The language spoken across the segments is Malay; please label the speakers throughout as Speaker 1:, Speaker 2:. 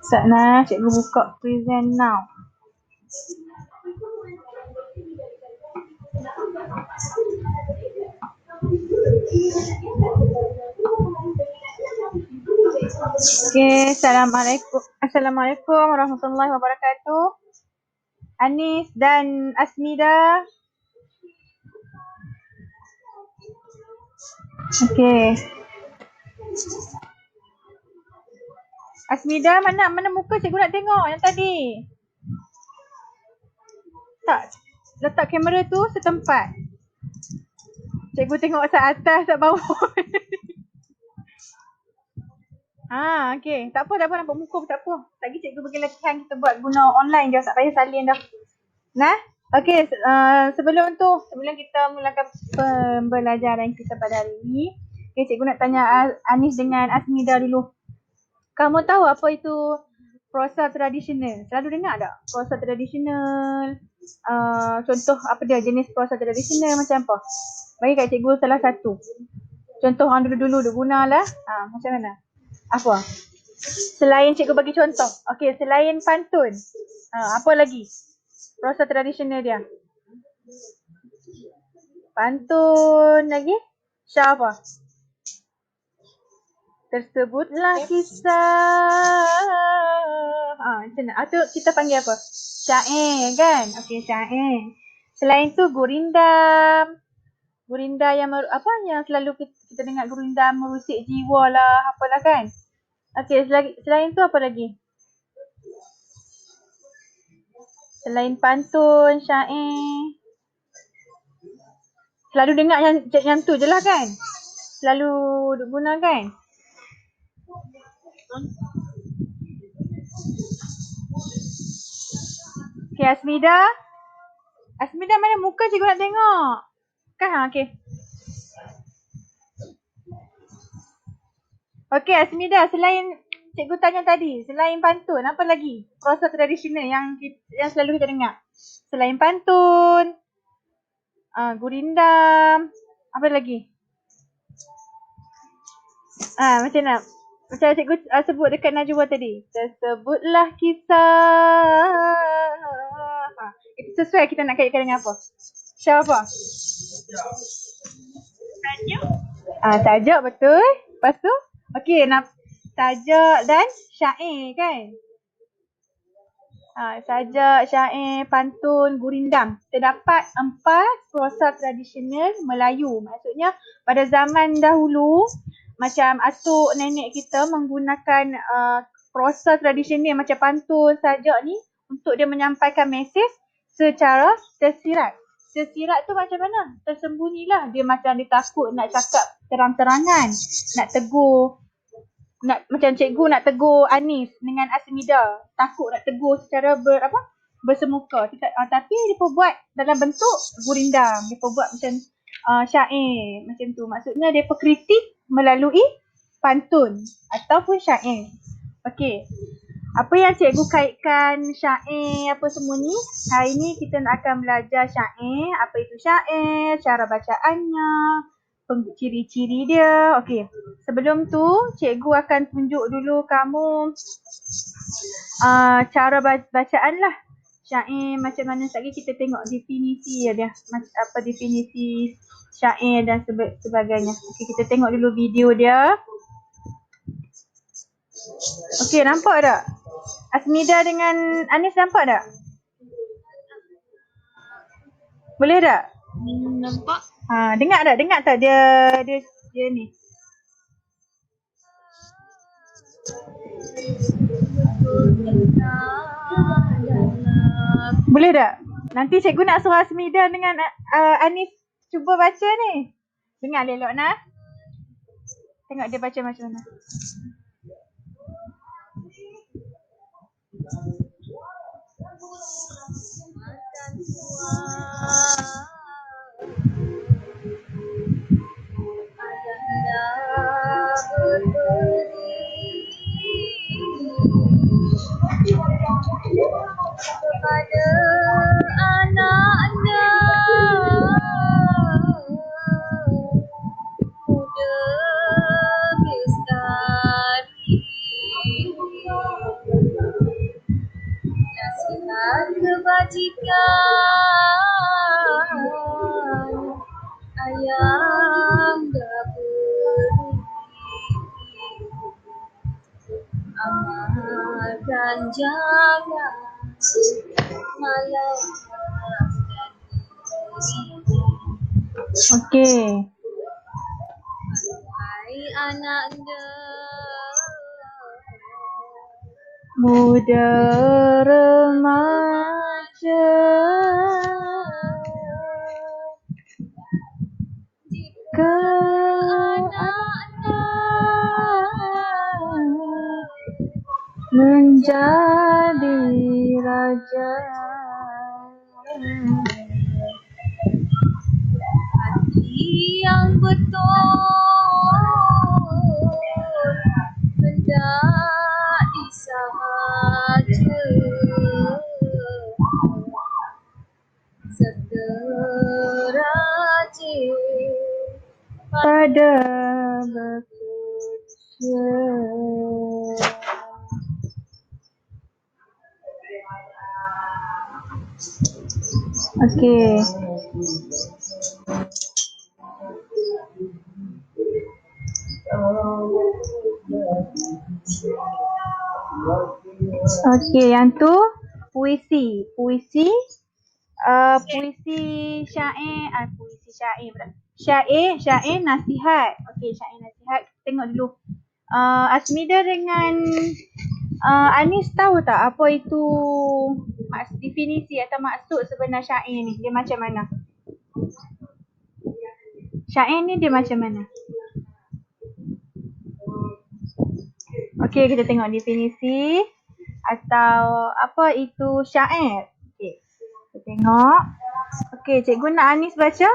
Speaker 1: Sekejap nah, cikgu buka present now. Okay, Assalamualaikum warahmatullahi wabarakatuh. Anis dan Asmida. Okay. Asmida, mana muka cikgu nak tengok yang tadi? Tak, letak kamera tu setempat. Cikgu tengok asal atas, tak bawah. Okay. Tak apa nampak muka pun tak apa. Lagi cikgu bagi latihan kita buat guna online je, tak payah salin dah. Nah, okay. Sebelum kita mulakan pembelajaran kita pada hari ini, okay, cikgu nak tanya Anis dengan Asmida dulu. Kamu tahu apa itu prosa tradisional? Selalu dengar tak? Prosa tradisional. Contoh apa dia jenis prosa tradisional macam apa? Bagi kat cikgu salah satu. Contoh orang dulu-dulu dia guna lah. Macam mana? Apa? Selain cikgu bagi contoh. Okey, selain pantun. Apa lagi? Prosa tradisional dia. Pantun lagi? Syah apa? Tersebutlah kisah. Macam mana? Itu kita panggil apa? Syair kan? Okey, syair. Selain tu gurindam. Gurinda yang yang selalu kita dengar gurinda merusik jiwa lah, apalah kan? Okey, selain tu apa lagi? Selain pantun, syair. Selalu dengar yang tu je lah kan? Selalu guna kan? Okay, Asmida. Asmida, mana muka cikgu nak tengok? Kan? Okay. Okay, Asmida, selain cikgu tanya tadi, selain pantun, apa lagi? Prosa tradisional yang selalu kita dengar. Selain pantun, gurindam, apa lagi? Macam mana? Macam cikgu sebut dekat Najwa tadi. Tersebutlah kisah. Itu sesuai kita nak kaitkan dengan apa? Siapa? Tajuk. Tajuk betul. Lepas tu? Okey, tajuk dan syair kan? Tajuk, syair, pantun, gurindam. Terdapat 4 prosa tradisional Melayu. Maksudnya pada zaman dahulu, macam atuk nenek kita menggunakan prosa tradisional macam pantun, sajak ni untuk dia menyampaikan mesej secara tersirat. Tersirat tu macam mana? Tersembunyilah. Dia macam dia takut nak cakap terang-terangan, nak tegur, macam cikgu nak tegur Anis dengan Asmida. Takut nak tegur secara bersemuka. Tapi dia pun buat dalam bentuk gurindam. Dia pun buat macam syair macam tu. Maksudnya dia kritik melalui pantun ataupun syair. Okey. Apa yang cikgu kaitkan syair apa semua ni? Hari ni kita akan belajar syair. Apa itu syair? Cara bacaannya, ciri-ciri dia. Okey. Sebelum tu, cikgu akan tunjuk dulu kamu cara bacaan lah. Syair macam mana. Sekali kita tengok definisi dia. Apa definisi syair dan sebagainya. Okey, kita tengok dulu video dia. Okey, nampak tak? Asmida dengan Anis nampak tak? Boleh tak?
Speaker 2: Nampak.
Speaker 1: Dengar tak? Dengar tak dia ni? Boleh tak? Nanti cikgu nak suruh Asmida dengan Anis cuba baca ni. Dengar elok nah. Tengok dia baca macam mana.
Speaker 2: Kepada anaknya muda bestari kebajikan ayam beri, amalkan jangan malaskan diri.
Speaker 1: Okey.
Speaker 2: Hai anaknya
Speaker 1: Muda remaja,
Speaker 2: jika anaknya
Speaker 1: menjadi raja.
Speaker 2: hati yang betul hendak disahaja, serta rajin
Speaker 1: Pada bekerja. Okey. Okey, yang tu puisi. Puisi syair, puisi syair pula. Syair nasihat. Okey, syair nasihat. Tengok dulu. Asmida dengan Anis tahu tak apa itu definisi atau maksud sebenar syair ni? Dia macam mana? Syair ni dia macam mana? Okey, kita tengok definisi atau apa itu syair. Okey, kita tengok. Okey, cikgu nak Anis baca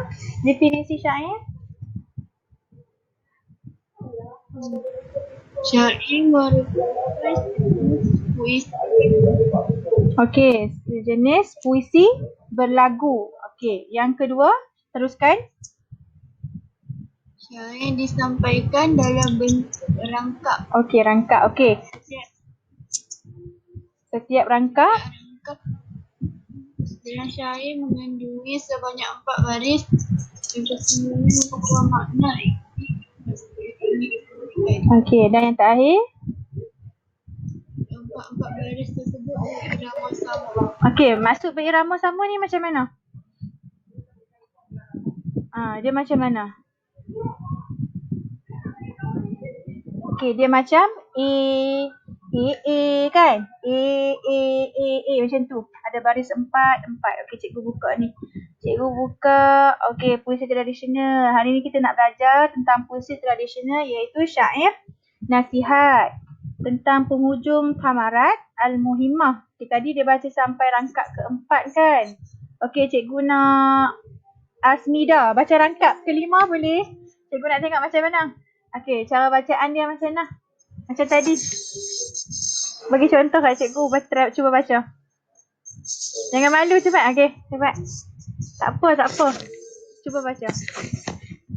Speaker 1: definisi syair.
Speaker 2: syair merupakan puisi
Speaker 1: Okey, sejenis puisi berlagu. Okey, yang kedua, teruskan.
Speaker 2: syair disampaikan dalam bentuk rangkap.
Speaker 1: Okey, rangkap. Okey. Setiap rangkap.
Speaker 2: Dalam syair mengandungi sebanyak 4 baris yang kesemuanya membawa makna.
Speaker 1: Okey, dan yang terakhir.
Speaker 2: 4 baris tersebut berirama sama.
Speaker 1: Okey, maksud berirama sama ni macam mana? Dia macam mana? Okey, dia macam kan? Macam tu. Ada baris 4. Okey, cikgu buka ni. Cikgu buka, okey, puisi tradisional. Hari ni kita nak belajar tentang puisi tradisional iaitu syair nasihat. Tentang penghujung Thamarat Al-Muhimmah. Okay, tadi dia baca sampai rangkap keempat kan? Okey, cikgu nak Asmida baca rangkap kelima boleh? Cikgu nak tengok macam mana? Okey, cara bacaan dia macam mana? Macam tadi. Bagi contoh kat cikgu, cuba baca. Jangan malu, cepat. Okey, cepat. Tak apa. Cuba baca.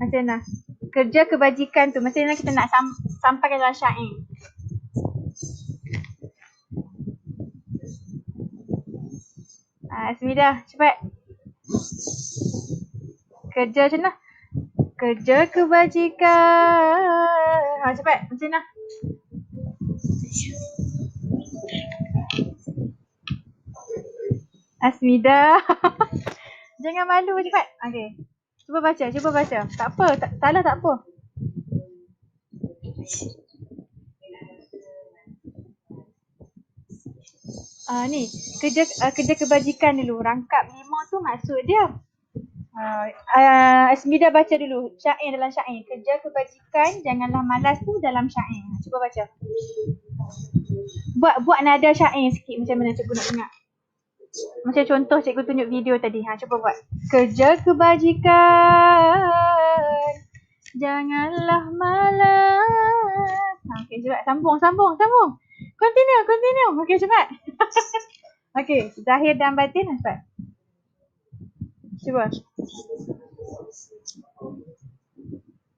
Speaker 1: Macam mana? Kerja kebajikan tu, macam mana kita nak sampaikan dalam syair? Asmida, cepat. Kerja macam mana? Kerja kebajikan. Cepat, macam mana? Asmida. Jangan malu, cepat. Okey. Cuba baca. Tak apa, salah tak apa. Ni, kerja kebajikan dulu. Rangkap 5 tu maksud dia. Asmida baca dulu syair dalam syair. Kerja kebajikan, janganlah malas tu dalam syair. Cuba baca. Buat nada syair sikit macam mana cikgu nak dengar. Macam contoh cikgu tunjuk video tadi. Cuba buat. Kerja kebajikan, janganlah malas. Okey, cepat. Sambung. Continue. Okey, cepat. Okey, zahir dan batin, cepat. Cuba.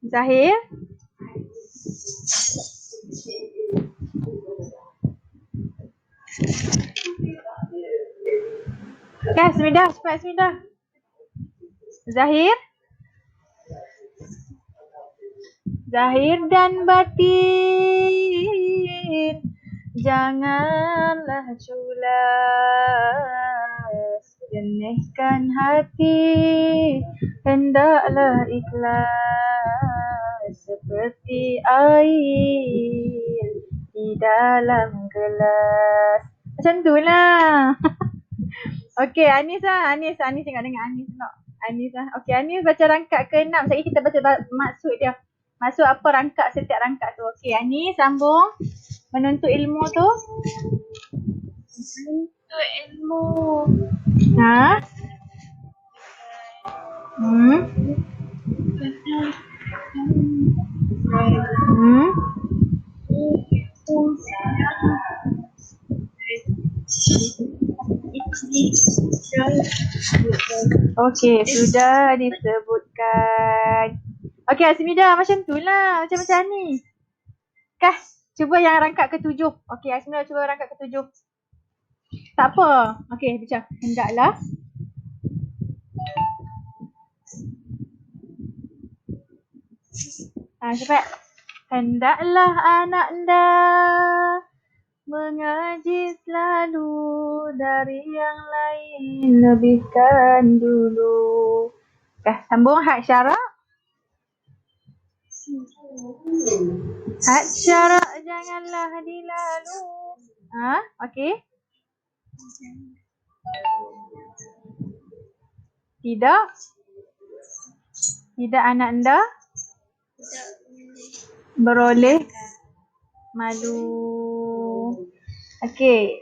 Speaker 1: Zahir. Semidah, cepat Semidah. Zahir dan batin, janganlah culas, jernihkan hati, hendaklah ikhlas seperti air di dalam gelas. Macam tu lah. Okey, Anis tengok dengan Anis pula. Anis lah. Okey, Anis baca rangkap ke-6. Sekali kita baca maksud dia. Maksud apa rangkap setiap rangkap tu. Okey, Anis sambung. Menuntut ilmu tu.
Speaker 2: Menuntut ilmu.
Speaker 1: Ha? Okey, sudah disebutkan. Okey, Asmida macam tu lah. Macam ni. Cuba yang rangkap ke-7. Okey, Asmida cuba rangkap ke-7. Tak apa. Okey, baca. Hendaklah. Cepat. Hendaklah anak anda mengaji selalu, dari yang lain lebihkan dulu. Sambung had syarak. Had syarak janganlah dilalu. Okey. Tidak anak anda beroleh malu. Okey.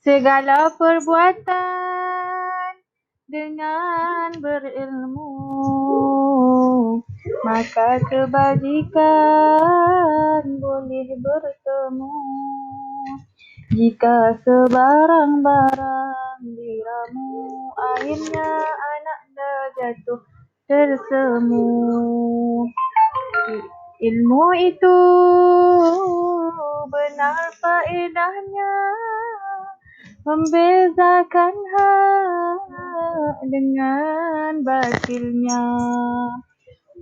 Speaker 1: Segala perbuatan dengan berilmu, maka kebajikan boleh bertemu. Jika sebarang-barang diramu, akhirnya anak dah jatuh tersemu. Ilmu itu benar faedahnya, membezakan hak dengan batilnya,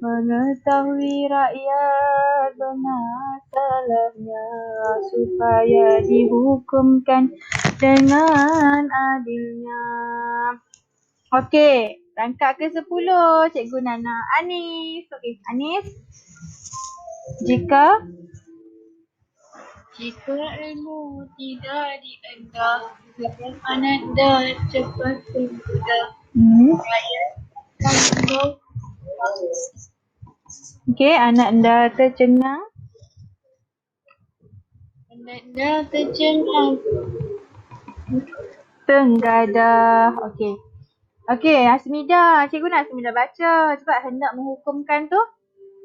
Speaker 1: mengetahui rakyat benar salahnya, supaya dihukumkan dengan adilnya. Okey, rangkap ke-10 Cikgu Nana. Anis. Okey, Anis. Jika
Speaker 2: ilmu tidak diendah, ananda cepat tergoda.
Speaker 1: Okey, anak anda tercengang. Tenggadah. Okey. Okey, Asmida. Cikgu nak Asmida baca. Cepat, hendak menghukumkan tu.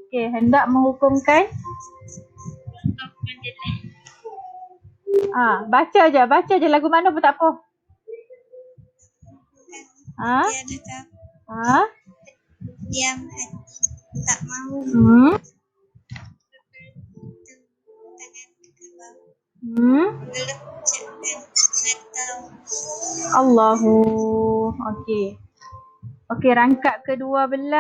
Speaker 1: Okey, hendak menghukumkan. Baca je lagu mana pun tak apa.
Speaker 2: Diam hati tak mahu.
Speaker 1: Allahu. Okey. Okey, rangkap ke-12.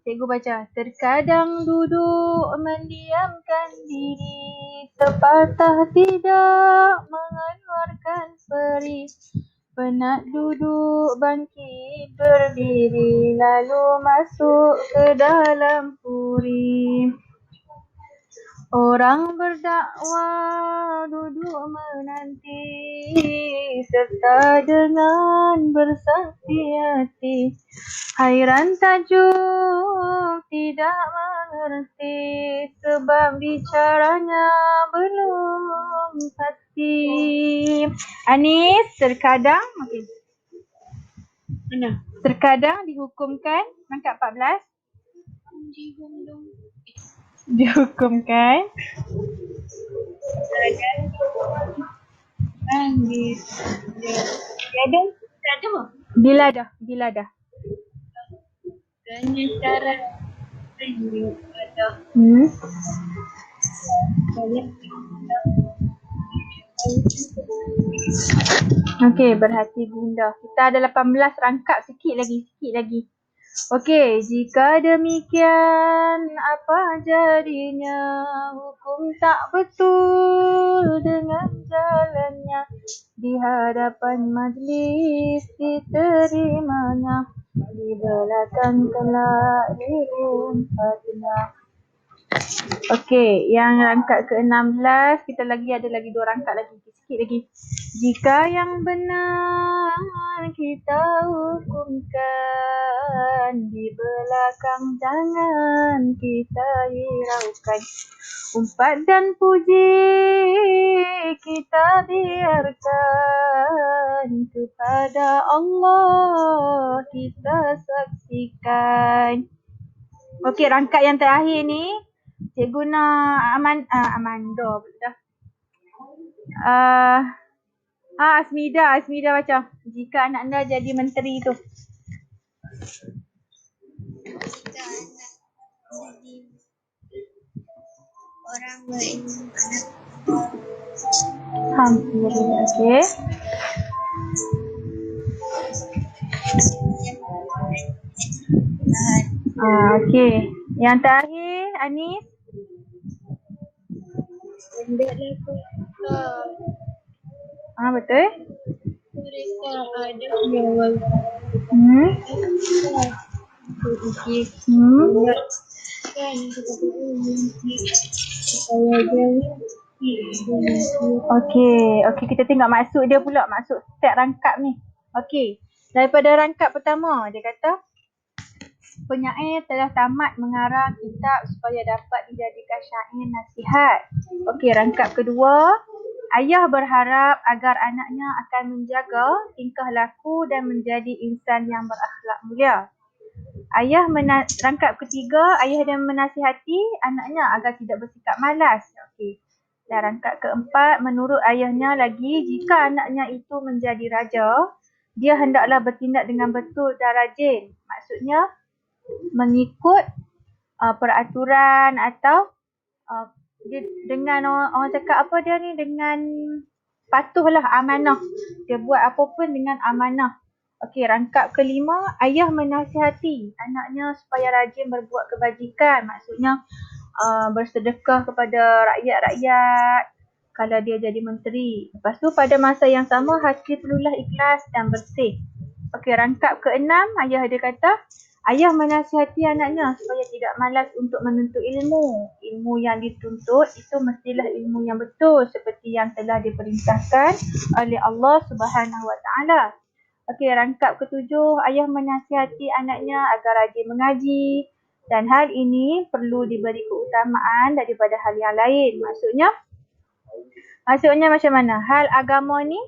Speaker 1: Cikgu baca. Terkadang duduk mendiamkan diri, sepatah tidak mengeluarkan peri. Penat duduk bangkit berdiri, lalu masuk ke dalam puri. Orang berdakwah duduk menanti, serta dengan bersaksi hati. Hairan tajuk tidak mengerti, sebab bicaranya belum pasti. Anis, terkadang. Okey. Mana? Terkadang dihukumkan. Rangkap 14. Dihukumkan. Bila dah.
Speaker 2: Tanya syarat ada.
Speaker 1: Okey, berhati gundah. Kita ada 18 rangkap, sikit lagi. Okey, jika demikian apa jadinya hukum tak betul dengan jalannya di hadapan majlis diterimanya di belakang kelak diumpatnya. Okey, yang rangkap ke-16 kita ada lagi 2 rangkap lagi, sikit lagi. Jika yang benar kita hukumkan, di belakang jangan kita hiraukan. Umpat dan puji kita biarkan, kepada Allah kita saksikan. Okey, rangkap yang terakhir ni Cikgu nak Amanda pula dah. Asmida baca. Jika anak anda jadi menteri tu.
Speaker 2: Jika anak jadi orang berilmu, anak
Speaker 1: Okey. Okey. Yang terakhir Anis.
Speaker 2: hendaklah
Speaker 1: Betul.
Speaker 2: mereka ada jawab sedikit kan kepada ilmu supaya jauh
Speaker 1: Okey, kita tengok maksud dia pula, maksud setiap rangkap ni. Okey. Daripada rangkap pertama dia kata penyair telah tamat mengarang kitab supaya dapat dijadikan syair nasihat. Okey, rangkap kedua, ayah berharap agar anaknya akan menjaga tingkah laku dan menjadi insan yang berakhlak mulia. Rangkap ketiga, ayah dan menasihati anaknya agar tidak bersikap malas. Okey. Dan rangkap keempat, menurut ayahnya lagi, jika anaknya itu menjadi raja, dia hendaklah bertindak dengan betul dan rajin. Maksudnya mengikut peraturan atau dia dengan orang cakap apa dia ni, dengan patuhlah, amanah. Dia buat apa pun dengan amanah. Okey, rangkap kelima, ayah menasihati anaknya supaya rajin berbuat kebajikan. Maksudnya bersedekah kepada rakyat-rakyat kalau dia jadi menteri. Lepas tu pada masa yang sama hati perlulah ikhlas dan bersih. Okey, rangkap keenam, ayah dia kata ayah menasihati anaknya supaya tidak malas untuk menuntut ilmu. Ilmu yang dituntut itu mestilah ilmu yang betul seperti yang telah diperintahkan oleh Allah Subhanahu Wa Taala. Okey, rangkap ketujuh, ayah menasihati anaknya agar rajin mengaji dan hal ini perlu diberi keutamaan daripada hal yang lain. Maksudnya macam mana? Hal agama ni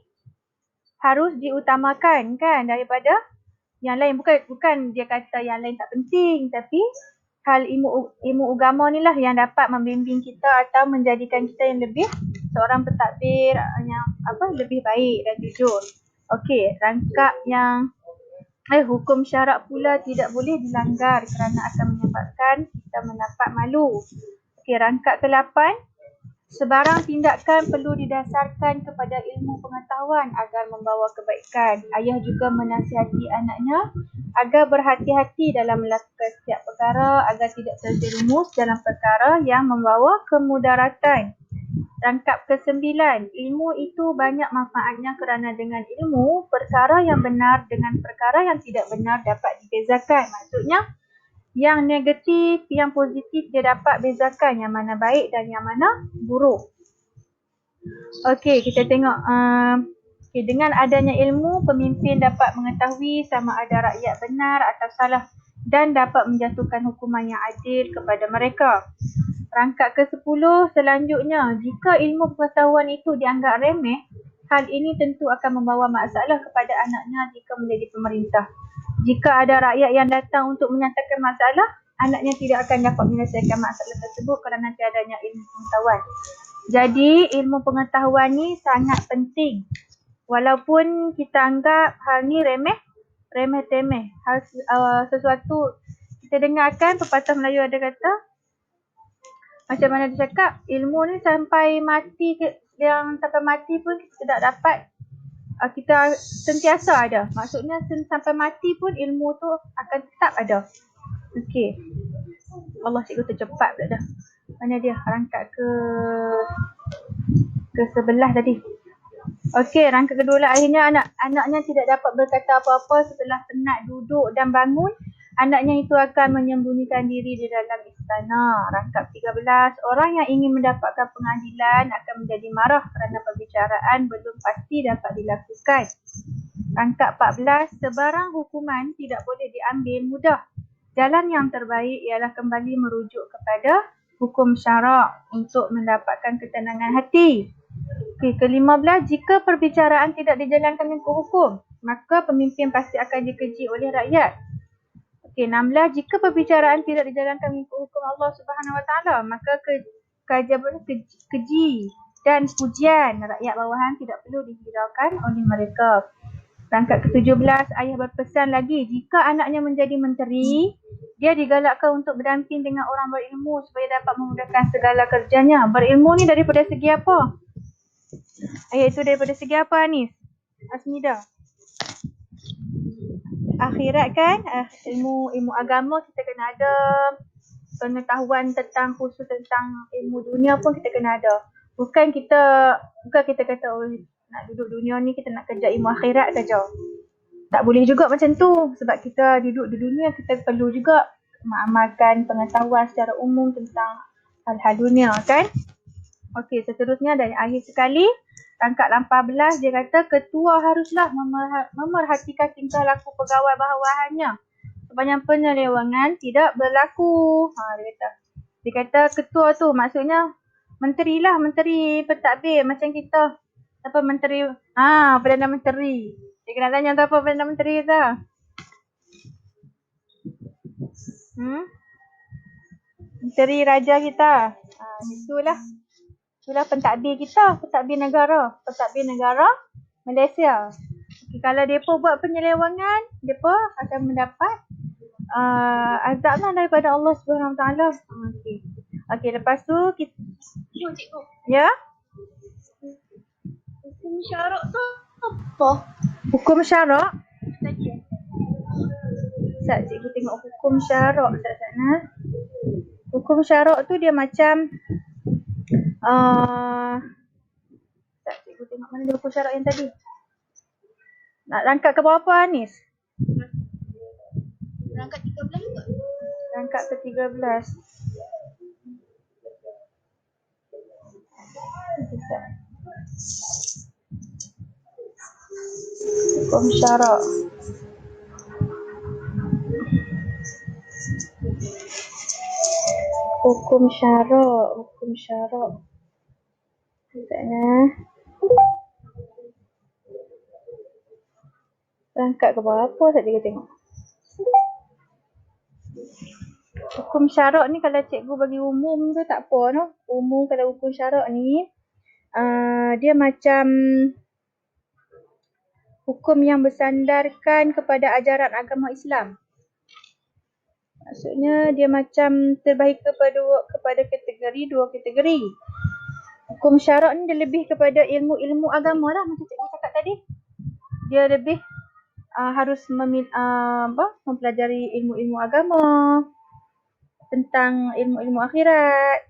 Speaker 1: harus diutamakan kan daripada yang lain. Bukan dia kata yang lain tak penting, tapi hal ilmu agama ni lah yang dapat membimbing kita atau menjadikan kita yang lebih seorang pentadbir yang lebih baik dan jujur. Okey, rangkap yang hukum syarak pula tidak boleh dilanggar kerana akan menyebabkan kita mendapat malu. Okey, rangkap ke-8, sebarang tindakan perlu didasarkan kepada ilmu pengetahuan agar membawa kebaikan. Ayah juga menasihati anaknya agar berhati-hati dalam melakukan setiap perkara agar tidak terjerumus dalam perkara yang membawa kemudaratan. Rangkap ke-9, ilmu itu banyak manfaatnya kerana dengan ilmu, perkara yang benar dengan perkara yang tidak benar dapat dibezakan. Maksudnya, yang negatif, yang positif dia dapat bezakan yang mana baik dan yang mana buruk. Okey, kita tengok. Dengan adanya ilmu, pemimpin dapat mengetahui sama ada rakyat benar atau salah dan dapat menjatuhkan hukuman yang adil kepada mereka. Rangkap ke-10 selanjutnya, jika ilmu pengetahuan itu dianggap remeh, hal ini tentu akan membawa masalah kepada anaknya jika menjadi pemerintah. Jika ada rakyat yang datang untuk menyatakan masalah, anaknya tidak akan dapat menyelesaikan masalah tersebut kerana tiadanya ilmu pengetahuan. Jadi ilmu pengetahuan ni sangat penting. Walaupun kita anggap hal ni remeh-temeh. Sesuatu kita dengarkan pepatah Melayu ada kata, macam mana dia cakap, ilmu ni sampai mati pun kita tidak dapat kita sentiasa ada. Maksudnya sampai mati pun ilmu tu akan tetap ada. Okey. Allah, cikgu tercepat pula dah. Mana dia? Rangkap ke sebelah tadi. Okey, rangkap kedua lah. Akhirnya anaknya tidak dapat berkata apa-apa setelah penat duduk dan bangun. Anaknya itu akan menyembunyikan diri di dalam istana. Rangkap 13. Orang yang ingin mendapatkan pengadilan akan menjadi marah kerana pembicaraan belum pasti dapat dilakukan. Rangkap 14. Sebarang hukuman tidak boleh diambil mudah. Jalan yang terbaik ialah kembali merujuk kepada hukum syarak untuk mendapatkan ketenangan hati. Okey, ke-15. Jika perbicaraan tidak dijalankan mengikut hukum, maka pemimpin pasti akan dikeji oleh rakyat. Okey, 16. Jika perbicaraan tidak dijalankan mengikut hukum Allah Subhanahu Wa Taala, maka keji dan pujian rakyat bawahan tidak perlu dihiraukan oleh mereka. Rangkap ke-17. Ayah berpesan lagi, jika anaknya menjadi menteri, dia digalakkan untuk berdamping dengan orang berilmu supaya dapat memudahkan segala kerjanya. Berilmu ni daripada segi apa? Ayat itu daripada segi apa, Anis? Asmida. Akhirat kan? Ilmu agama kita kena ada. Pengetahuan tentang khusus tentang ilmu dunia pun kita kena ada. Bukan kita kata nak duduk dunia ni kita nak kerja ilmu akhirat saja. Tak boleh juga macam tu. Sebab kita duduk di dunia kita perlu juga mengamalkan pengetahuan secara umum tentang hal-hal dunia kan. Okey, seterusnya dari akhir sekali. Rangkap 18 dia kata ketua haruslah memerhatikan tingkah laku pegawai bawahannya sepanjang penyelewengan tidak berlaku. Dia kata ketua tu maksudnya menteri lah, menteri pentadbir macam kita. Apa menteri? Perdana Menteri. Dia kena tanya tu apa Perdana Menteri tu? Menteri Raja kita. Itulah pentadbir kita, pentadbir negara Malaysia. Okay, kalau mereka buat penyelewengan, mereka akan mendapat azab lah daripada Allah Subhanahu Wa Taala. Okey, lepas tu kita ya.
Speaker 2: Hukum syarak tu apa?
Speaker 1: Hukum syarak? Sekejap cikgu tengok hukum syarak kat sana. Hukum syarak tu dia macam sekejap cikgu tengok mana dia hukum syarak yang tadi. Nak rangkap ke berapa, Anis?
Speaker 2: Rangkap 13 juga.
Speaker 1: Rangkap ke 13. Hukum syarak. Hukum syarak. Sekejap. Rangkap ke berapa? Sekejap kita tengok. Hukum syarak ni kalau cikgu bagi umum tu tak apa no. Umum kalau hukum syarak ni dia macam hukum yang bersandarkan kepada ajaran agama Islam. Maksudnya dia macam terbahagi kepada dua kategori. Hukum syarak ni dia lebih kepada ilmu agama lah macam cikgu cakap tadi. Dia lebih harus mempelajari ilmu agama tentang ilmu akhirat.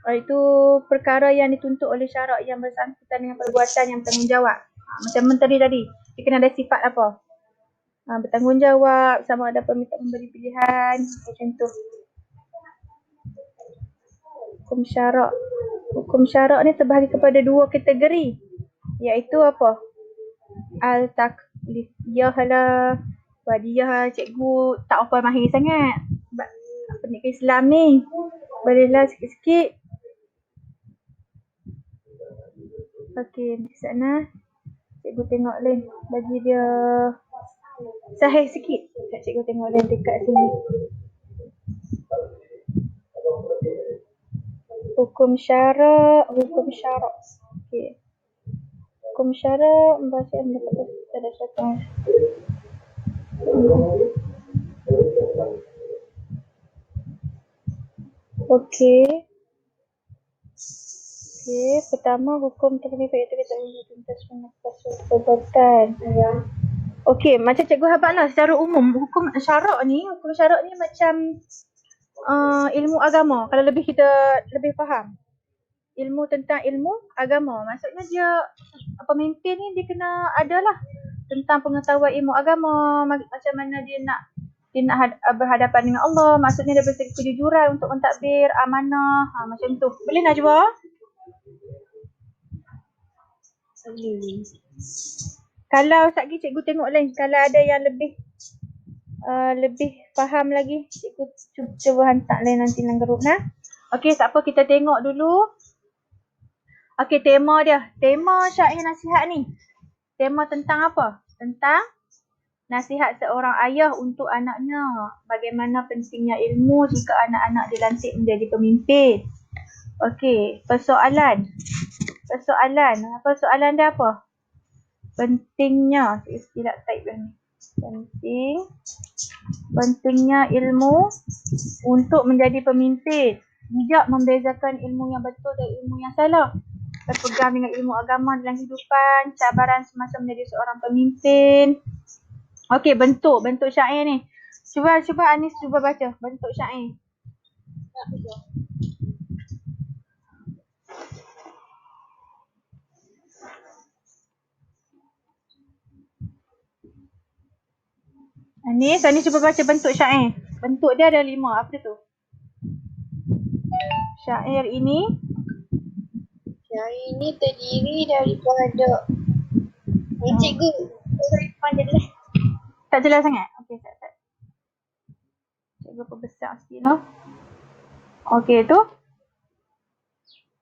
Speaker 1: Itu perkara yang dituntut oleh syarak yang bersangkutan dengan perbuatan yang bertanggungjawab. Macam menteri tadi, dia kena ada sifat apa? Bertanggungjawab, sama ada memberi pilihan, macam tu. Hukum syarak ni terbahagi kepada dua kategori, iaitu apa? Al-taklifiyah lah, wadiyah. Cikgu tak apa mahir sangat sebab pendidikan Islam ni. Bolehlah sikit-sikit. Okey, di sana cikgu tengok lain bagi dia sahih sikit. Cikgu tengok lain dekat sini. Hukum syarak. Okey. Hukum syarak membaca mendapat ada satu. Okey. Okey, pertama hukum terlibat iaitu kita tuntas menepis perbuatan. Okey, macam cikgu habaq lah secara umum hukum syarak ni macam ilmu agama. Kalau kita lebih faham ilmu tentang ilmu agama, maksudnya dia pemimpin ni dia kena adalah tentang pengetahuan ilmu agama, macam mana dia nak berhadapan dengan Allah, maksudnya dari segi kejujuran untuk mentadbir, amanah, macam tu. Boleh Najwa? Kalau sekejap cikgu tengok lain, kalau ada yang lebih faham lagi, cikgu cuba hantar lain nanti dalam grup nah. Okey, tak apa, kita tengok dulu. Okey, tema dia. Tema syair nasihat ni. Tema tentang apa? Tentang nasihat seorang ayah untuk anaknya. Bagaimana pentingnya ilmu jika anak-anak dilantik menjadi pemimpin. Okey, persoalan dia apa? Pentingnya, tidak type dah ni. Pentingnya ilmu untuk menjadi pemimpin. Bijak membezakan ilmu yang betul dan ilmu yang salah. Berpegang dengan ilmu agama dalam kehidupan, cabaran semasa menjadi seorang pemimpin. Okey, bentuk syair ni. Cuba Anis cuba baca bentuk syair. Anis cuba baca bentuk syair. Bentuk dia ada 5. Apa tu? Syair ini
Speaker 2: terdiri daripada cikgu.
Speaker 1: Tak jelas sangat. Okey, tak. Cikgu perbesar sikit lah. Okey, tu.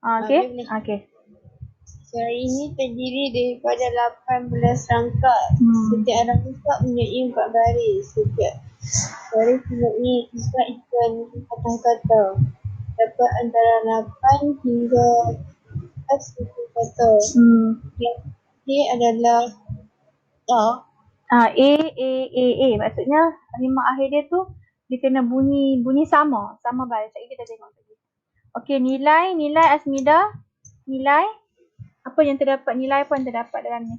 Speaker 1: Okey.
Speaker 2: Syair ini terdiri daripada 18 rangkap. Setiap rangkap mempunyai 4 baris. Setiap baris mempunyai 4 ikon kata-kata. Dapat antara 8 hingga 14 suku kata. Yang ini adalah
Speaker 1: A. Maksudnya kalimat akhir dia tu dia kena bunyi sama baris. Kita tengok tadi. Okey, nilai Asmida. Nilai apa yang terdapat dalam ni?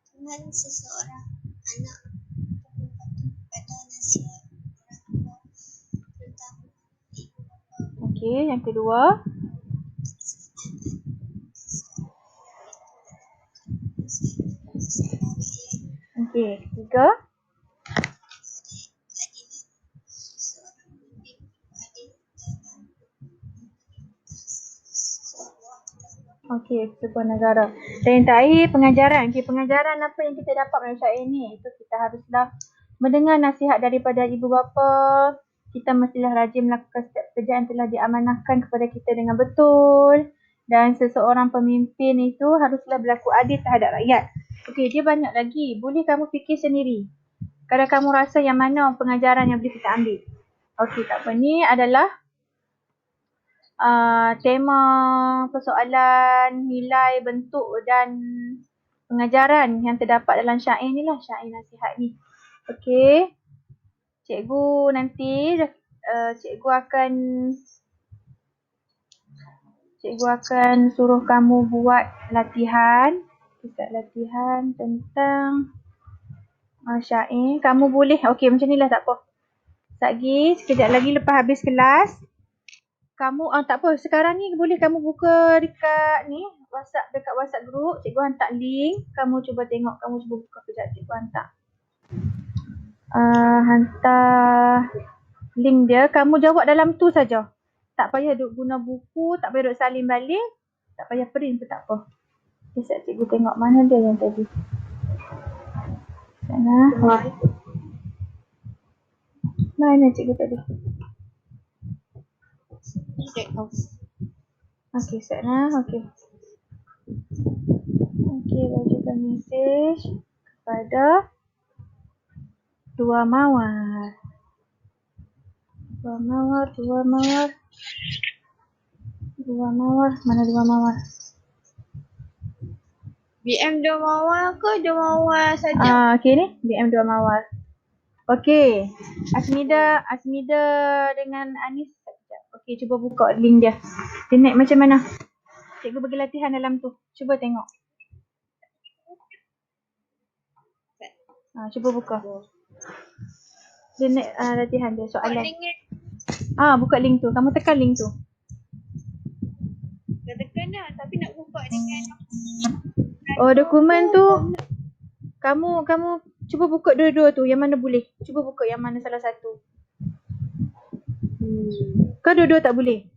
Speaker 2: Dengan seseorang anak pada nasihat orang tua terutama ibu bapa.
Speaker 1: Okey, yang kedua. Okey, ketiga. Okey, sebuah negara. Dan yang terakhir, pengajaran. Okey, pengajaran apa yang kita dapat melalui syair ni? Itu kita haruslah mendengar nasihat daripada ibu bapa. Kita mestilah rajin melakukan setiap pekerjaan yang telah diamanahkan kepada kita dengan betul. Dan seseorang pemimpin itu haruslah berlaku adil terhadap rakyat. Okey, dia banyak lagi. Boleh kamu fikir sendiri. Kalau kamu rasa yang mana pengajaran yang boleh kita ambil. Okey, tak apa. Ni adalah tema persoalan, nilai, bentuk dan pengajaran yang terdapat dalam syair ni lah, syair nasihat ni. Okey. Cikgu nanti cikgu akan suruh kamu buat latihan tentang syair. Kamu boleh, okey macam ni lah, tak apa. Sekejap lagi lepas habis kelas, kamu tak apa, sekarang ni boleh kamu buka dekat ni dekat WhatsApp group, cikgu hantar link, kamu cuba tengok, kamu cuba buka kejap, cikgu hantar link dia, kamu jawab dalam tu saja. Tak payah duk guna buku, tak payah duk salin balik, tak payah print pun tak apa. Sekejap cikgu tengok mana dia yang tadi. Sana. Mana cikgu tadi? Okey, sana. Okey, bacakan mesej kepada Dua Mawar. Mana Dua Mawar?
Speaker 2: BM Dua Mawar ke Dua Mawar saja?
Speaker 1: Okey ni, BM Dua Mawar. Okey, Asmida dengan Anis. Okey, cuba buka link dia. Dia naik macam mana? Cikgu bagi latihan dalam tu. Cuba tengok. Cuba buka. Dia naik latihan dia soalan. Buka link tu. Kamu tekan link tu.
Speaker 2: Dah tekan dah, tapi nak buka dengan
Speaker 1: Dokumen tu. Kamu cuba buka dua-dua tu. Yang mana boleh? Cuba buka yang mana salah satu. Kau dua-dua tak boleh?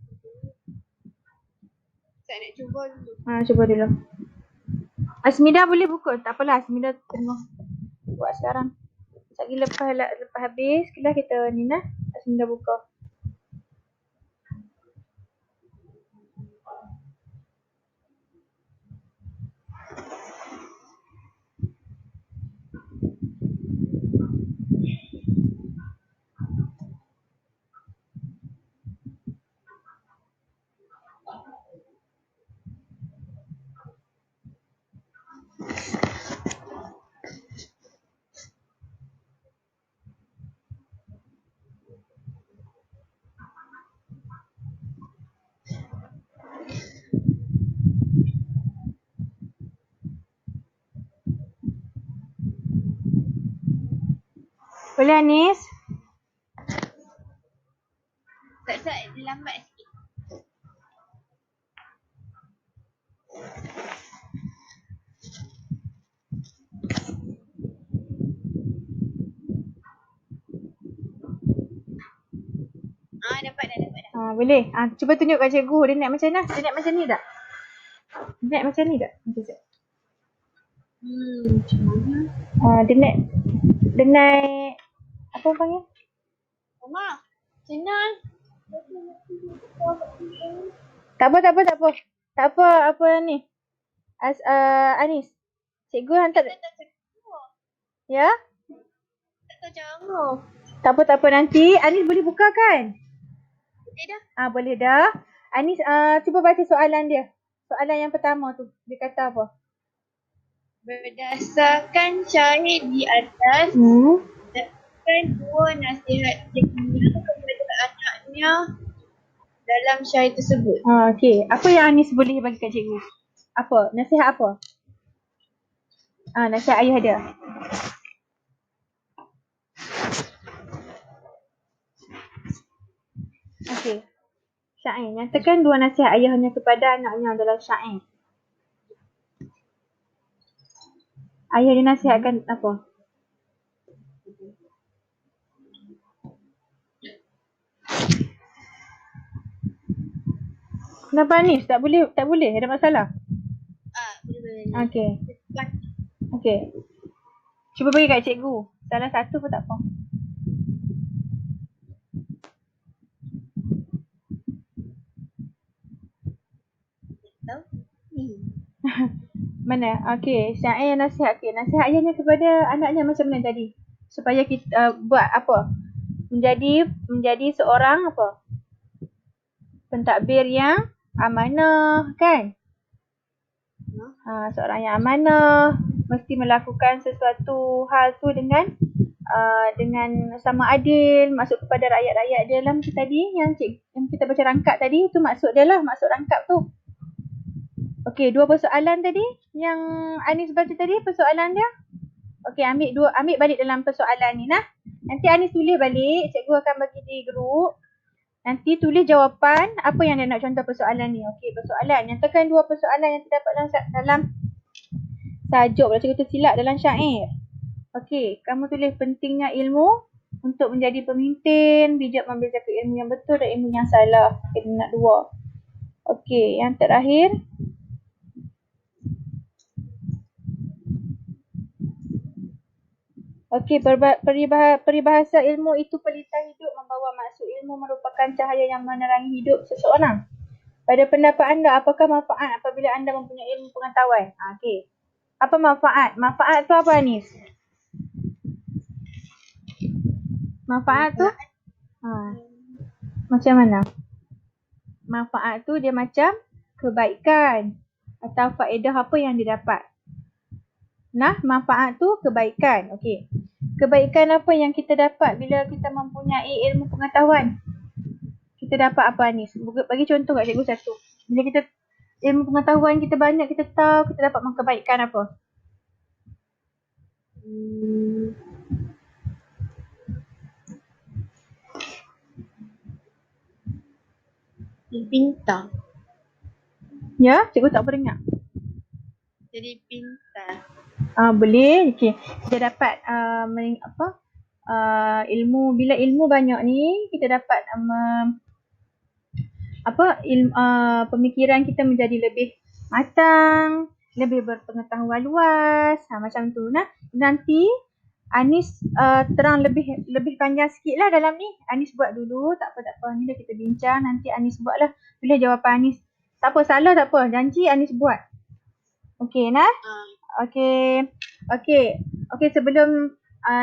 Speaker 2: tak nak cuba dulu.
Speaker 1: Cuba dulu. Asmida boleh buka? Tak apalah, Asmida tengah buat sekarang. Sekejap lagi lepas habis kelas kita ni nah. Asmida buka. Boleh Anis?
Speaker 2: Tak lambat sikit. Dapat dah.
Speaker 1: Boleh. Cuba tunjuk kat cikgu. Dia naik macam mana? Dia naik macam ni tak? Dia naik macam ni tak?
Speaker 2: Macam mana?
Speaker 1: Dia naik apa panggil?
Speaker 2: Mama, senang.
Speaker 1: Tak apa. Tak apa ni. Anis. Cikgu hantar. Ya?
Speaker 2: Tak tahu cara.
Speaker 1: Tak apa nanti. Anis boleh buka kan?
Speaker 2: Boleh dah.
Speaker 1: Boleh dah. Anis cuba baca soalan dia. Soalan yang pertama tu. Dia kata apa?
Speaker 2: Berdasarkan syair di atas, dapatkan dua nasihat cikgu kepada anaknya dalam syair tersebut.
Speaker 1: Okey. Apa yang Anis boleh bagi kat cikgu? Apa? Nasihat apa? Nasihat ayah dia. Okey. Syair. Nyatakan dua nasihat ayahnya kepada anaknya dalam syair. Ayah dia nasihatkan apa? Kenapa Anis? Tak boleh? Ada masalah?
Speaker 2: Boleh.
Speaker 1: Okey. Cuba bagi kat cikgu. Salah satu pun tak apa.
Speaker 2: Tahu?
Speaker 1: Mana? Okey. Syair nasihat. Okey. Nasihat ayahnya kepada anaknya macam mana tadi? Supaya kita buat apa? Menjadi seorang apa? Pentadbir yang amanah kan? Seorang yang amanah mesti melakukan sesuatu hal tu dengan sama adil, masuk kepada rakyat-rakyat dia dalam tu tadi yang kita baca rangkap tadi tu maksud dia lah, maksud rangkap tu. Okey, dua persoalan tadi yang Anis baca tadi persoalan dia. Okey, ambil balik dalam persoalan ni nah. Nanti Anis tulis balik, cikgu akan bagi di grup. Nanti tulis jawapan apa yang dia nak contoh persoalan ni. Okey, persoalan. Nyatakan dua persoalan yang terdapat dalam tajuk. Kalau cikgu tersilap dalam syair. Okey, kamu tulis pentingnya ilmu untuk menjadi pemimpin, bijak membezakan ilmu yang betul dan ilmu yang salah. Okey, nak dua. Okey, yang terakhir. Okey, peribahasa ilmu itu pelita hidup membawa maksud ilmu merupakan cahaya yang menerangi hidup seseorang. Pada pendapat anda, apakah manfaat apabila anda mempunyai ilmu pengetahuan? Okey. Apa manfaat? Manfaat tu apa Anis? Manfaat tu? Macam mana? Manfaat tu dia macam kebaikan atau faedah apa yang didapat. Nah, manfaat tu kebaikan. Okey. Kebaikan apa yang kita dapat bila kita mempunyai ilmu pengetahuan? kita dapat apa Anis? Bagi contoh kat cikgu satu. Bila kita ilmu pengetahuan kita banyak, kita tahu, kita dapat kebaikan apa?
Speaker 2: Pintar.
Speaker 1: Ya, cikgu tak pernah dengar.
Speaker 2: Jadi pintar.
Speaker 1: Boleh. Okey. Kita dapat ilmu, bila ilmu banyak ni kita dapat pemikiran kita menjadi lebih matang, lebih berpengetahuan luas. Macam tu. Nanti Anis terang lebih panjang sikit lah dalam ni. Anis buat dulu, tak apa. Ni dah kita bincang, nanti Anis buat lah. Bila jawapan Anis tak apa, salah tak apa, janji Anis buat. Okey nah? Okey, sebelum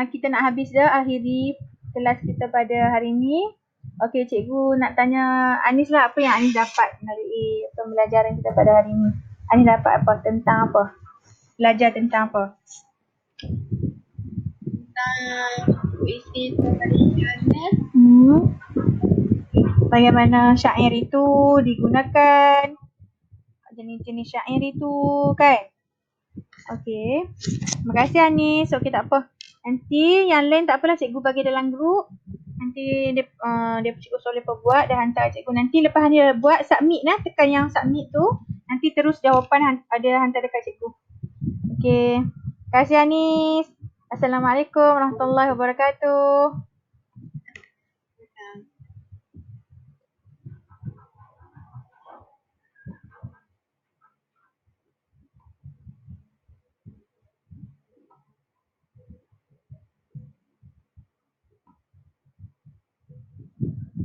Speaker 1: kita nak habis dah, akhiri kelas kita pada hari ni. Okey, cikgu nak tanya Anis lah, apa yang Anis dapat melalui pembelajaran kita pada hari ni? Anis dapat apa? Tentang apa? Belajar tentang apa?
Speaker 2: Puisi tradisional.
Speaker 1: Bagaimana syair itu digunakan, jenis-jenis syair itu kan? Okey. Terima kasih Anis. Okey, tak apa. Nanti yang lain tak apalah, cikgu bagi dalam grup. Nanti dia cikgu soleh buat dan hantar cikgu. Nanti lepas dia buat, submit lah. Tekan yang submit tu. Nanti terus jawapan ada hantar dekat cikgu. Okey. Terima kasih Anis. Assalamualaikum warahmatullahi wabarakatuh.